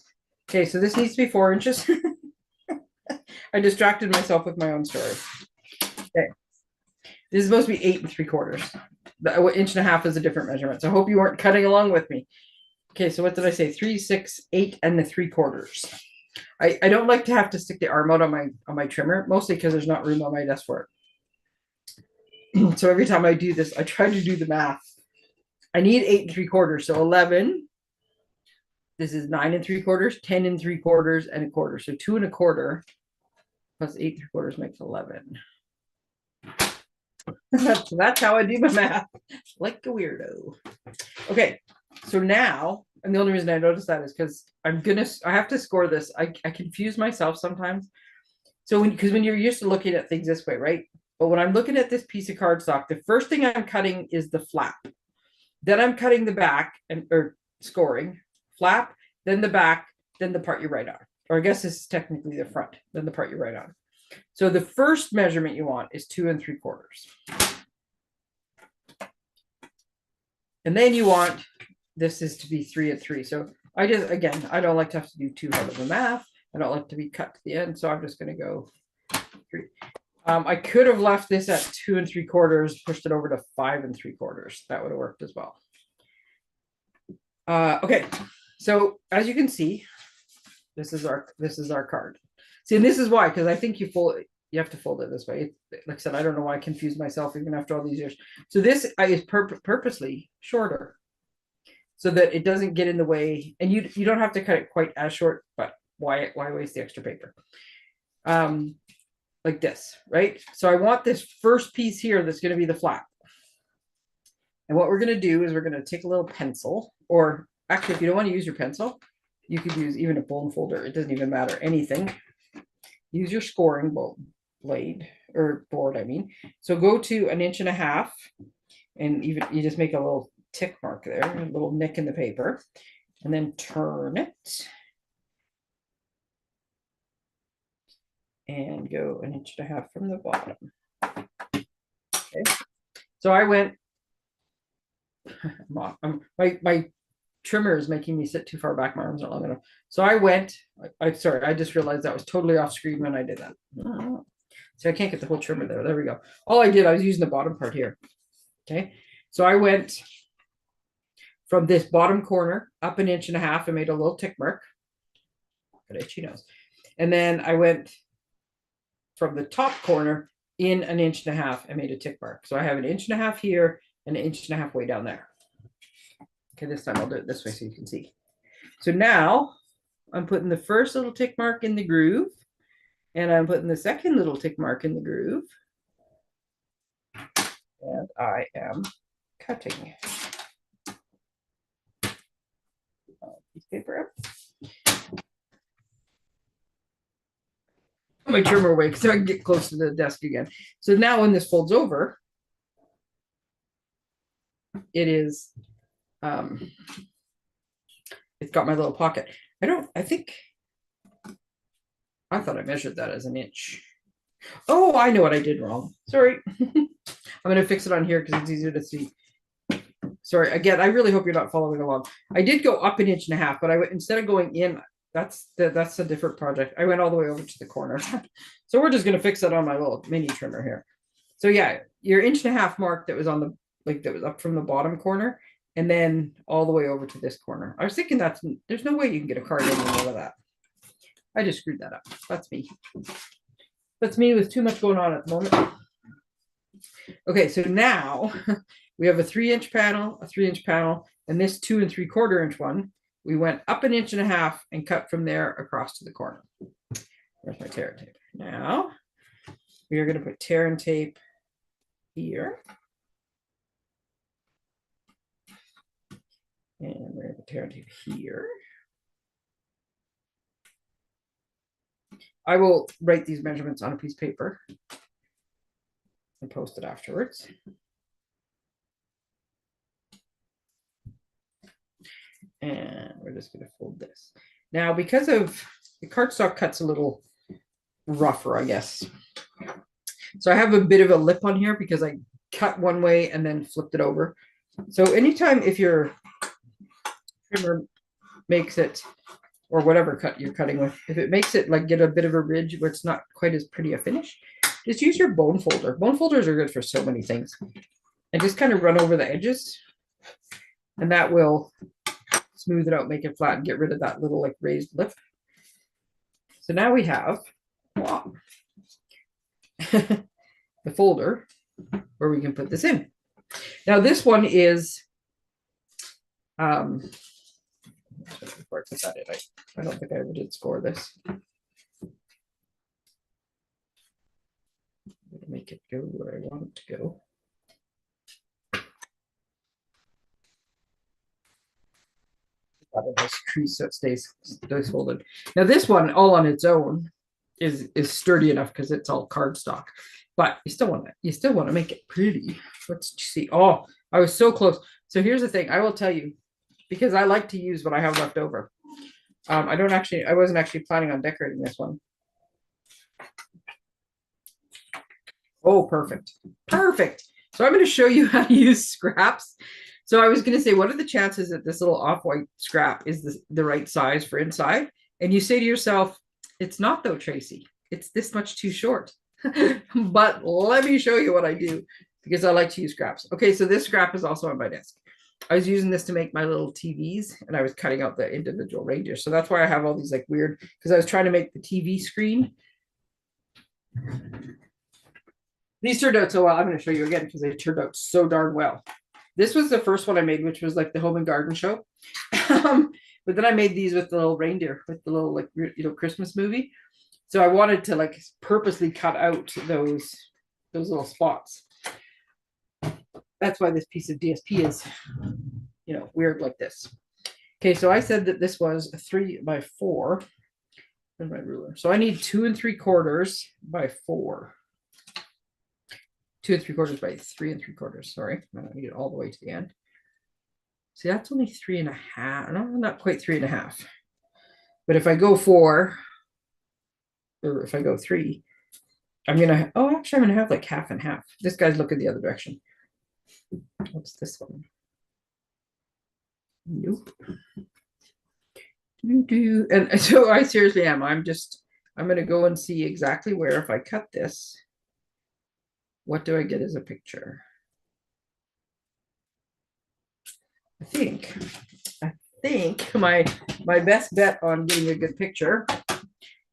Okay, so this needs to be 4 inches. I distracted myself with my own story. Okay. This is supposed to be 8 3/4. The 1.5 inches is a different measurement. So I hope you weren't cutting along with me. Okay, so what did I say? 3, 6, 8 3/4. I don't like to have to stick the arm out on my trimmer, mostly because there's not room on my desk for it. So every time I do this, I try to do the math. I need 8 3/4, so 11. This is 9 3/4, 10 3/4, and 1/4. So 2 1/4 plus 8 3/4 makes 11. That's how I do my math, like a weirdo. Okay, so now, and the only reason I noticed that is because I have to score this. I confuse myself sometimes. So because when you're used to looking at things this way, right? But when I'm looking at this piece of cardstock, the first thing I'm cutting is the flap. Then I'm cutting the back or scoring flap, then the back, then the part you write on. Or I guess this is technically the front, then the part you write on. So the first measurement you want is 2 3/4. And then you want this is to be 3 3. So I don't like to have to do too hard of a math. I don't like to be cut to the end. So I'm just going to go 3. I could have left this at 2 3/4, pushed it over to 5 3/4. That would have worked as well. Okay, so as you can see, this is our card. See, and this is why, because I think you have to fold it this way. Like I said, I don't know why I confused myself even after all these years. So this is purposely shorter, so that it doesn't get in the way, and you don't have to cut it quite as short, but why waste the extra paper? Like this, right? So I want this first piece here that's going to be the flap. And what we're going to do is we're going to take a little pencil, or actually, if you don't want to use your pencil, you could use even a bone folder. It doesn't even matter, anything. Use your scoring blade or board, I mean. So go to 1.5 inches, and even you just make a little tick mark there, a little nick in the paper, and then turn it. And go 1.5 inches from the bottom. Okay. So I went, my trimmer is making me sit too far back. My arms aren't long enough. So I went, sorry, I just realized that was totally off screen when I did that. So I can't get the whole trimmer there. There we go. All I did, I was using the bottom part here. Okay. So I went from this bottom corner up 1.5 inches and made a little tick mark. Got itchy nose. And then I went from the top corner in 1.5 inches and made a tick mark. So I have 1.5 inches here and 1.5 inches way down there. Okay, this time I'll do it this way so you can see. So now I'm putting the first little tick mark in the groove, and I'm putting the second little tick mark in the groove. And I am cutting. Piece of paper up. Put my trimmer away so I can get close to the desk again. So now when this folds over, it is it's got my little pocket. I thought I measured that as 1 inch. Oh, I know what I did wrong. Sorry. I'm going to fix it on here because it's easier to see. Sorry, again, I really hope you're not following along. I did go up 1.5 inches, but I went, instead of going in, that's a different project. I went all the way over to the corner. So we're just going to fix that on my little mini trimmer here. So yeah, your 1.5 inch mark that was on the, like, that was up from the bottom corner, and then all the way over to this corner. I was thinking there's no way you can get a card in the middle of that. I just screwed that up. That's me. That's me with too much going on at the moment. Okay, so now we have a 3-inch panel, a 3-inch panel, and this 2 3/4 inch one. We went up 1.5 inches and cut from there across to the corner. There's my tear and tape. Now we are going to put tear and tape here. And we're going to put tear and tape here. I will write these measurements on a piece of paper and post it afterwards. And we're just going to fold this. Now, because of the cardstock cuts a little rougher, I guess. So I have a bit of a lip on here because I cut one way and then flipped it over. So anytime if your trimmer makes it, or whatever cut you're cutting with, if it makes it like get a bit of a ridge where it's not quite as pretty a finish, just use your bone folder. Bone folders are good for so many things. And just kind of run over the edges, and that will smooth it out, make it flat, and get rid of that little like raised lip. So now we have the folder where we can put this in. Now this one is before I put that in, I don't think I ever did score this. I'm gonna make it go where I want it to go. A nice crease so it stays folded. Now this one all on its own is sturdy enough because it's all cardstock, but you still want to make it pretty. Let's see. Oh, I was so close. So here's the thing. I will tell you, because I like to use what I have left over. I wasn't actually planning on decorating this one. Oh, perfect. Perfect. So I'm going to show you how to use scraps. So I was going to say, what are the chances that this little off-white scrap is the right size for inside? And you say to yourself, it's not though, Tracy. It's this much too short. But let me show you what I do, because I like to use scraps. Okay, so this scrap is also on my desk. I was using this to make my little TVs, and I was cutting out the individual reindeer. So that's why I have all these like weird, because I was trying to make the TV screen. These turned out so well. I'm going to show you again because they turned out so darn well. This was the first one I made, which was like the home and garden show. But then I made these with the little reindeer, with the little like, you know, Christmas movie. So I wanted to like purposely cut out those little spots. That's why this piece of DSP is, you know, weird like this. Okay, so I said that this was a 3x4 in my ruler. So I need 2 3/4 by 4. 2 3/4 by 3 3/4. Sorry, I don't need it all the way to the end. See, that's only 3.5. No, not quite 3.5. But if I go 4, or if I go 3, I'm gonna. Oh, actually, I'm gonna have like half and half. This guy's looking the other direction. What's this one? Nope. And so I seriously am. I'm gonna go and see exactly where, if I cut this, what do I get as a picture? I think my best bet on getting a good picture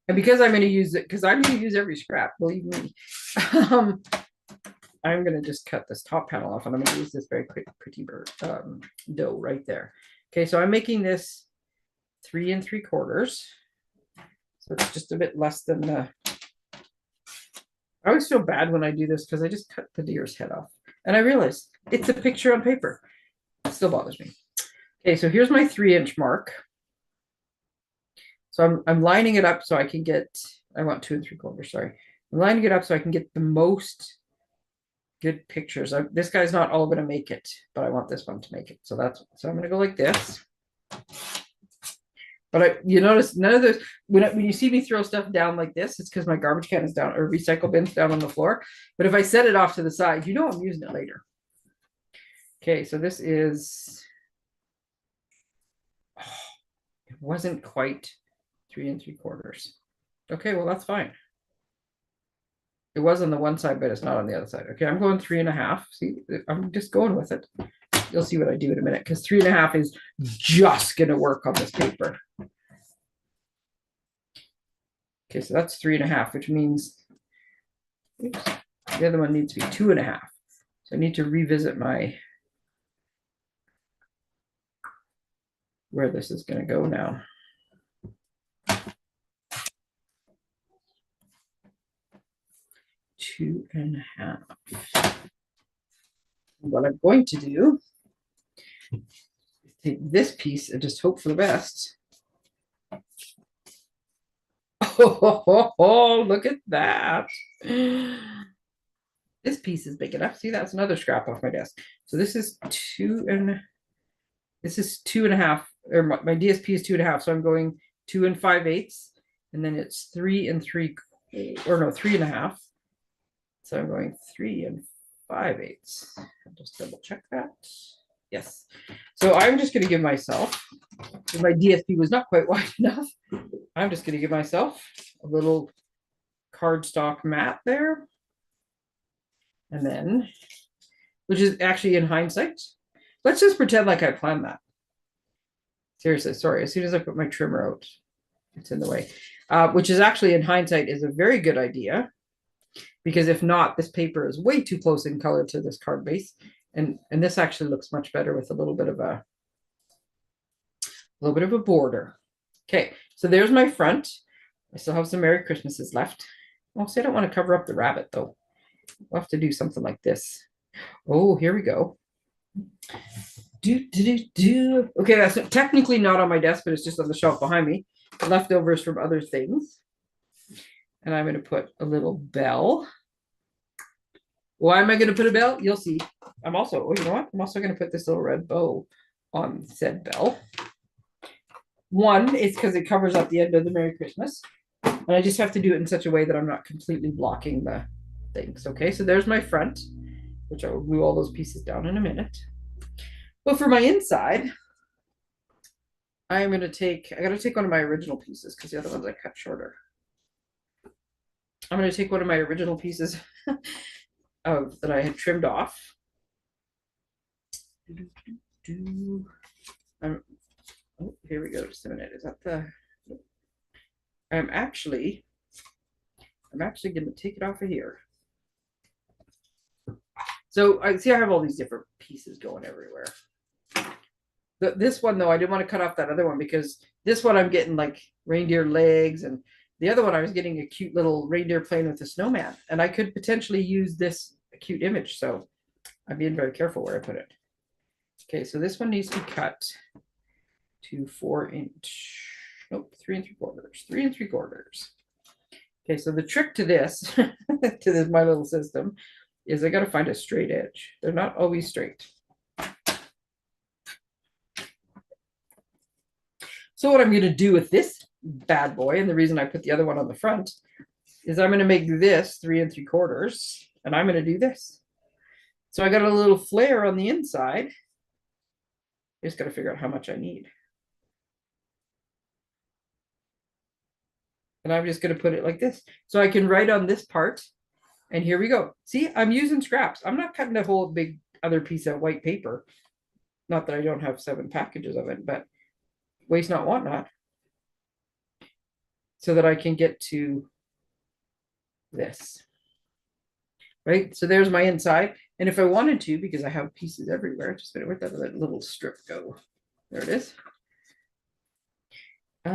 And because I'm going to use it, because I'm going to use every scrap, believe me. um, I'm going to just cut this top panel off, and I'm going to use this very quick, pretty bird dough right there. Okay, so I'm making this 3 3/4. So it's just a bit less than the. I always feel bad when I do this because I just cut the deer's head off, and I realize it's a picture on paper. It still bothers me. Okay, so here's my 3-inch mark. So I'm lining it up so I can get. I want 2 3/4. Sorry, I'm lining it up so I can get the most good pictures. This guy's not all going to make it, but I want this one to make it. So I'm going to go like this. But you notice none of those, when you see me throw stuff down like this, it's because my garbage can is down, or recycle bin's down on the floor. But if I set it off to the side, you know I'm using it later. Okay, so this is, it wasn't quite 3 3/4. Okay, well, that's fine. It was on the one side, but it's not on the other side. Okay, I'm going 3.5. See, I'm just going with it. You'll see what I do in a minute, because 3.5 is just going to work on this paper. Okay, so that's 3.5, which means oops, the other one needs to be 2.5. So I need to revisit where this is going to go now. Two and a half. What I'm going to do is take this piece and just hope for the best. Oh, look at that. This piece is big enough. See, that's another scrap off my desk. So this is 2.5, or my DSP is 2.5. So I'm going 2 5/8, and then it's 3 3, or no, 3.5. So I'm going 3 5/8. I'll just double check that. Yes. So I'm just going to give myself, if my DSP was not quite wide enough, I'm just going to give myself a little cardstock mat there. And then, which is actually in hindsight, let's just pretend like I planned that. Seriously, sorry. As soon as I put my trimmer out, it's in the way. Which is actually in hindsight is a very good idea, because if not, this paper is way too close in color to this card base, and this actually looks much better with a little bit of a border. Okay, so there's my front. I still have some Merry Christmases left. Oh, see, I don't want to cover up the rabbit though. We'll have to do something like this. Oh, here we go. Okay, that's technically not on my desk, but it's just on the shelf behind me. Leftovers from other things. And I'm going to put a little bell. Why am I going to put a bell? You'll see. I'm also, oh, you know what? I'm also going to put this little red bow on said bell. One, it's because it covers up the end of the Merry Christmas. And I just have to do it in such a way that I'm not completely blocking the things. Okay, so there's my front, which I will glue all those pieces down in a minute. But for my inside, I'm going to take, I got to take one of my original pieces because the other ones I cut shorter. I'm going to take one of my original pieces that I had trimmed off. Oh, here we go. Just a minute. Is that the? I'm actually going to take it off of here. So I see I have all these different pieces going everywhere. This one though, I didn't want to cut off that other one because this one I'm getting like reindeer legs, and the other one I was getting a cute little reindeer playing with a snowman, and I could potentially use this cute image. So I'm being very careful where I put it. Okay, so this one needs to be cut to 4-inch. Nope, 3 3/4. 3 3/4. Okay, so the trick to this, to this my little system, is I got to find a straight edge. They're not always straight. So what I'm going to do with this bad boy, and the reason I put the other one on the front, is I'm going to make this 3 3/4, and I'm going to do this. So I got a little flare on the inside. I just got to figure out how much I need. And I'm just going to put it like this. So I can write on this part. And here we go. See, I'm using scraps. I'm not cutting a whole big other piece of white paper. Not that I don't have 7 packages of it, but waste not, want not. so that I can get to this. Right, so there's my inside. And if I wanted to, because I have pieces everywhere, just where'd that little strip go? There it is. I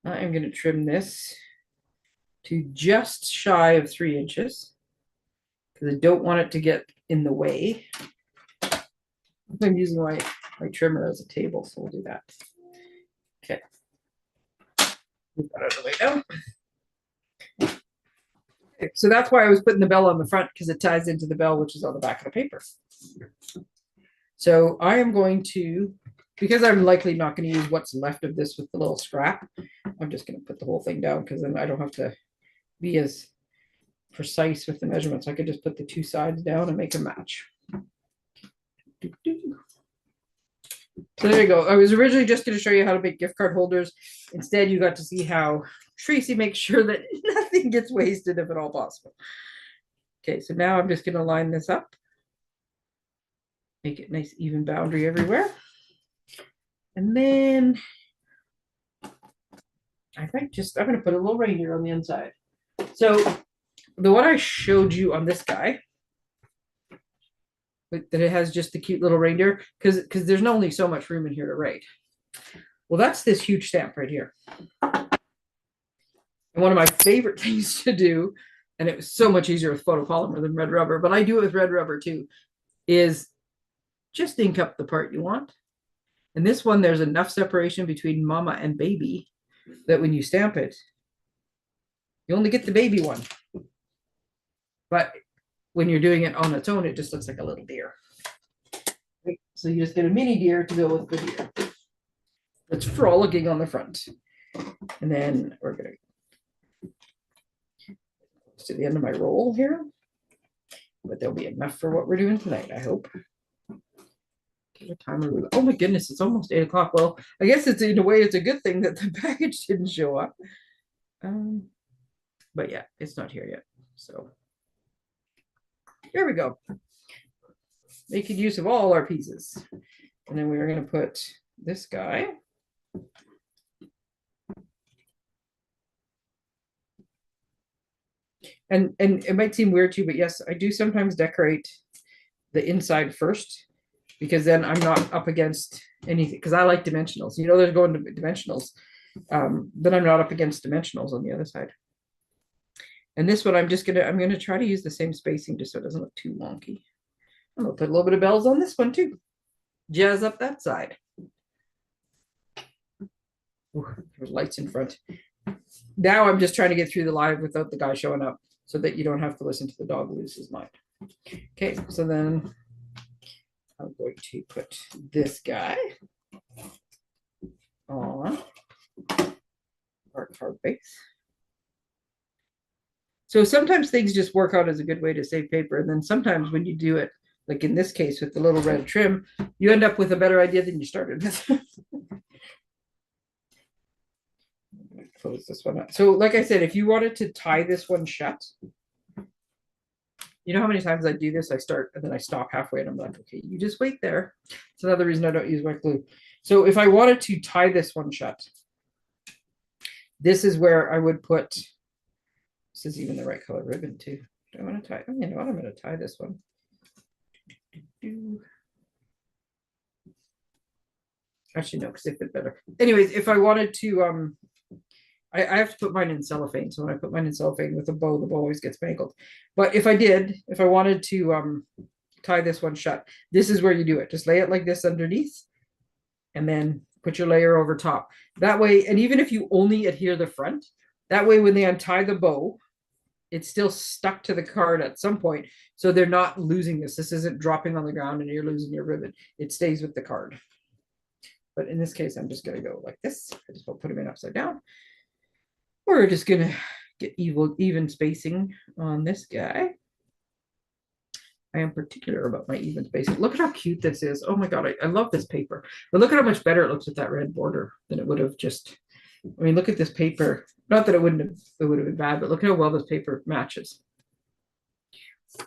am going to trim this to just shy of 3 inches because I don't want it to get in the way. I'm using my trimmer as a table, so we'll do that. Okay. Move that out of the way now. Okay, so that's why I was putting the bell on the front, because it ties into the bell, which is on the back of the paper. So I am going to, because I'm likely not going to use what's left of this with the little scrap, I'm just going to put the whole thing down, because then I don't have to be as precise with the measurements. I could just put the 2 sides down and make a match. So there you go. I was originally just going to show you how to make gift card holders. Instead, you got to see how Tracey makes sure that nothing gets wasted if at all possible. Okay, so now I'm just going to line this up. Make it nice, even boundary everywhere. And then I think I'm going to put a little reindeer on the inside. So the one I showed you on this guy, that it has just the cute little reindeer, because there's only so much room in here to write. Well, that's this huge stamp right here. And one of my favorite things to do, and it was so much easier with photopolymer than red rubber, but I do it with red rubber too, is just ink up the part you want. And this one, there's enough separation between mama and baby that when you stamp it, you only get the baby one. But when you're doing it on its own, it just looks like a little deer. Right? So you just get a mini deer to go with the deer. It's frolicking on the front. And then we're going to the end of my roll here. But there'll be enough for what we're doing tonight, I hope. What time are we? Oh my goodness, it's almost 8 o'clock. Well, I guess it's in a way it's a good thing that the package didn't show up. But yeah, it's not here yet. So here we go. Making use of all our pieces. And then we're going to put this guy. And it might seem weird to you, but yes, I do sometimes decorate the inside first, because then I'm not up against anything, because I like dimensionals. You know, there's going to dimensionals. Then I'm not up against dimensionals on the other side. And this one, I'm going to try to use the same spacing just so it doesn't look too wonky. I'm going to put a little bit of bells on this one too. Jazz up that side. Ooh, there's lights in front. Now I'm just trying to get through the live without the guy showing up so that you don't have to listen to the dog lose his mind. Okay, so then I'm going to put this guy on our card base. So sometimes things just work out as a good way to save paper. And then sometimes when you do it, like in this case with the little red trim, you end up with a better idea than you started with. Close this one up. So like I said, if you wanted to tie this one shut, you know how many times I do this? I start and then I stop halfway and I'm like, okay, you just wait there. It's another reason I don't use my glue. So if I wanted to tie this one shut, this is where I would put, this is even the right color ribbon too. Do I want to tie? Oh, you know what? I'm going to tie this one. Actually, no, because they fit better. Anyways, if I wanted to, I have to put mine in cellophane. So when I put mine in cellophane with a bow, the bow always gets mangled. But if I wanted to tie this one shut, this is where you do it. Just lay it like this underneath and then put your layer over top. That way, and even if you only adhere the front, that way when they untie the bow, it's still stuck to the card at some point. So they're not losing this. This isn't dropping on the ground and you're losing your ribbon. It stays with the card. But in this case, I'm just going to go like this. I just won't put them in upside down. We're just going to get even spacing on this guy. I am particular about my even spacing. Look at how cute this is. Oh my God, I love this paper. But look at how much better it looks with that red border than it would have just, I mean, look at this paper. Not that it would have been bad, but look at how well this paper matches.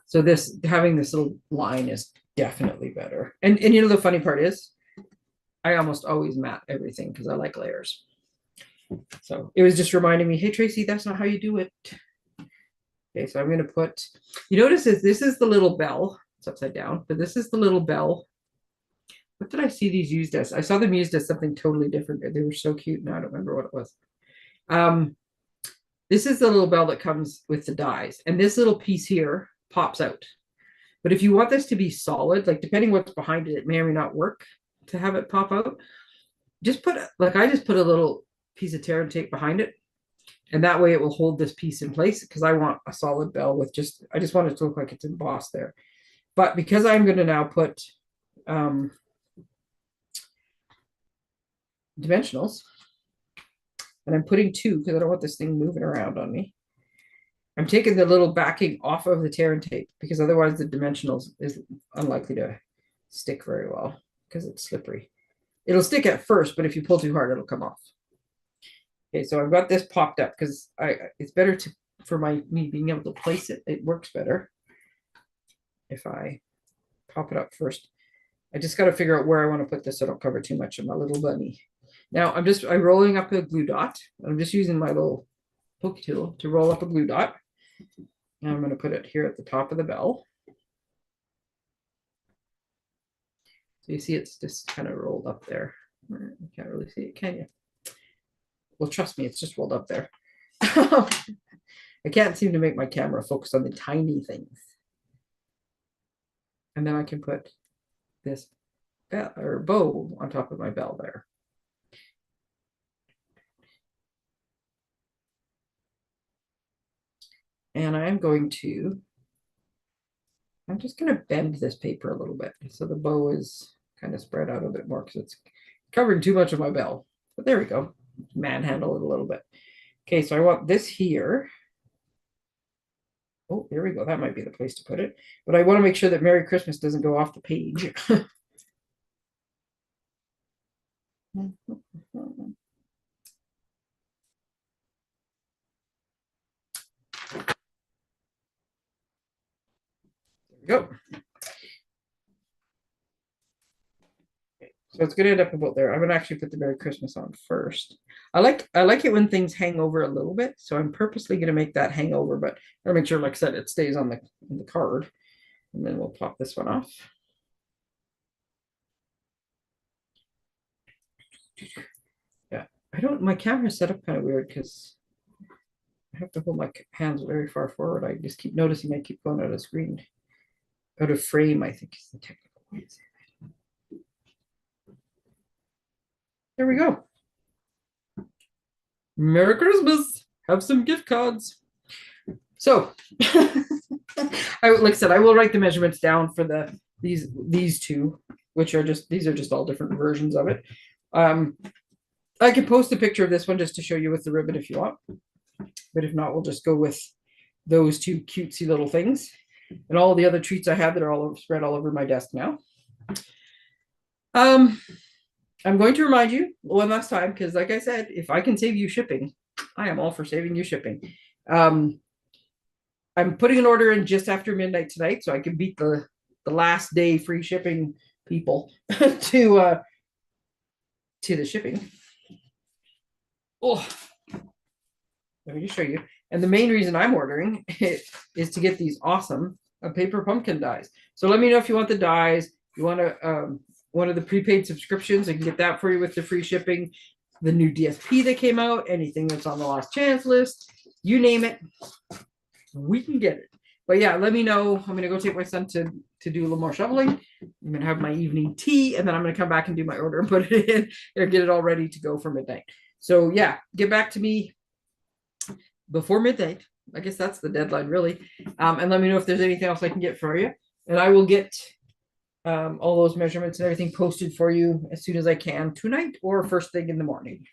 So this, having this little line is definitely better. And you know, the funny part is, I almost always mat everything because I like layers. So it was just reminding me, hey, Tracy, that's not how you do it. Okay, so I'm going to put, you notice this is the little bell. It's upside down, but this is the little bell. What did I see these used as? I saw them used as something totally different. They were so cute. Now I don't remember what it was. This is the little bell that comes with the dies. And this little piece here pops out. But if you want this to be solid, like depending what's behind it, it may or may not work to have it pop out. Just put, like I just put a little piece of tear and tape behind it. And that way it will hold this piece in place because I want a solid bell with just, I just want it to look like it's embossed there. But because I'm going to now put dimensionals, and I'm putting 2 because I don't want this thing moving around on me. I'm taking the little backing off of the tear and tape because otherwise the dimensionals is unlikely to stick very well because it's slippery. It'll stick at first, but if you pull too hard, it'll come off. Okay, so I've got this popped up because it's better for me being able to place it. It works better if I pop it up first. I just got to figure out where I want to put this so I don't cover too much of my little bunny. Now I'm rolling up a glue dot. I'm just using my little pokey tool to roll up a glue dot. And I'm going to put it here at the top of the bell. So you see it's just kind of rolled up there. You can't really see it, can you? Well, trust me, it's just rolled up there. I can't seem to make my camera focus on the tiny things. And then I can put this bell or bow on top of my bell there. And I'm just going to bend this paper a little bit. So the bow is kind of spread out a bit more because it's covering too much of my bell. But there we go. Manhandle it a little bit. Okay, so I want this here. Oh, there we go. That might be the place to put it. But I want to make sure that Merry Christmas doesn't go off the page. Go. Okay, so it's going to end up about there. I'm going to actually put the Merry Christmas on first. I like it when things hang over a little bit, so I'm purposely going to make that hang over, but I want to make sure, like I said, it stays on the card, and then we'll pop this one off. Yeah, my camera's set up kind of weird because I have to hold my hands very far forward. I just keep noticing I keep going out of screen. Out of frame, I think is the technical way to say that. There we go. Merry Christmas. Have some gift cards. So, like I said, I will write the measurements down for these two, which are these are just all different versions of it. I can post a picture of this one just to show you with the ribbon if you want. But if not, we'll just go with those two cutesy little things. And all the other treats I have that are all spread all over my desk now. I'm going to remind you one last time, because like I said, if I can save you shipping, I am all for saving you shipping. I'm putting an order in just after midnight tonight, so I can beat the last day free shipping people to the shipping. Oh, let me just show you. And the main reason I'm ordering it is to get these awesome paper pumpkin dies. So let me know if you want the dies. You want one of the prepaid subscriptions, I can get that for you with the free shipping. The new DSP that came out, anything that's on the last chance list, you name it, we can get it. But yeah, let me know. I'm gonna go take my son to do a little more shoveling. I'm gonna have my evening tea, and then I'm gonna come back and do my order and put it in or get it all ready to go for midnight. So yeah, get back to me before midnight. I guess that's the deadline, really. And let me know if there's anything else I can get for you. And I will get all those measurements and everything posted for you as soon as I can tonight or first thing in the morning.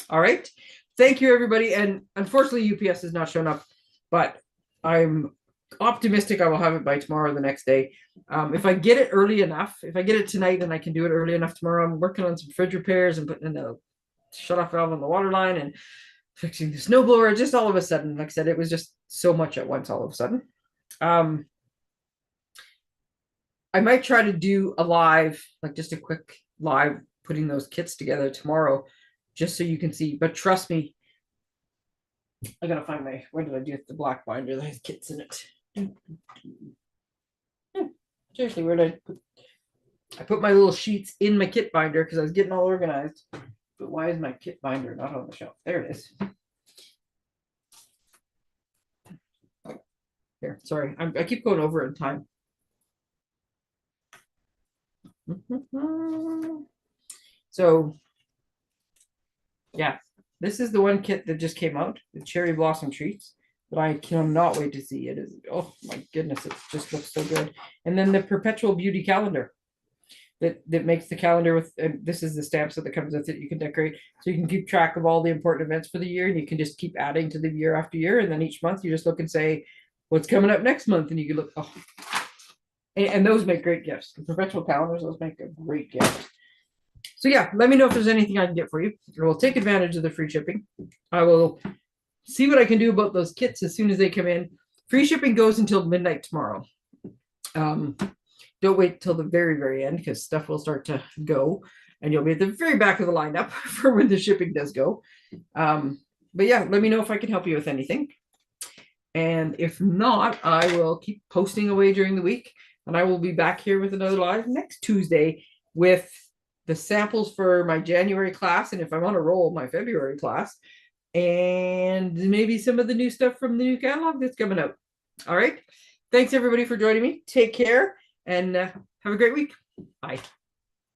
All right. Thank you, everybody. And unfortunately, UPS has not shown up, but I'm optimistic I will have it by tomorrow or the next day. If I get it early enough, if I get it tonight and I can do it early enough tomorrow, I'm working on some fridge repairs and putting in a shut-off valve on the water line and fixing the snowblower. Just all of a sudden, like I said, it was just so much at once all of a sudden. I might try to do a live, like just a quick live, putting those kits together tomorrow, just so you can see. But trust me, I gotta find my, where did I do the black binder that has kits in it? Seriously, where did I put my little sheets in my kit binder because I was getting all organized. But why is my kit binder not on the shelf? There it is. Here, sorry, I keep going over in time. So, yeah, this is the one kit that just came out, the Cherry Blossom Treats, but I cannot wait to see it. Is, oh my goodness, it just looks so good. And then the Perpetual Beauty Calendar that makes the calendar with, this is the stamps that comes with it. You can decorate, so you can keep track of all the important events for the year, and you can just keep adding to the year after year. And then each month you just look and say, what's coming up next month? And you can look, oh, and those make great gifts. The perpetual calendars, those make a great gift. So yeah, let me know if there's anything I can get for you. I will take advantage of the free shipping. I will see what I can do about those kits as soon as they come in. Free shipping goes until midnight tomorrow. Don't wait till the very, very end because stuff will start to go and you'll be at the very back of the lineup for when the shipping does go. But yeah, let me know if I can help you with anything. And if not, I will keep posting away during the week. And I will be back here with another live next Tuesday with the samples for my January class. And if I'm on a roll, my February class. And maybe some of the new stuff from the new catalog that's coming out. All right. Thanks, everybody, for joining me. Take care and have a great week. Bye.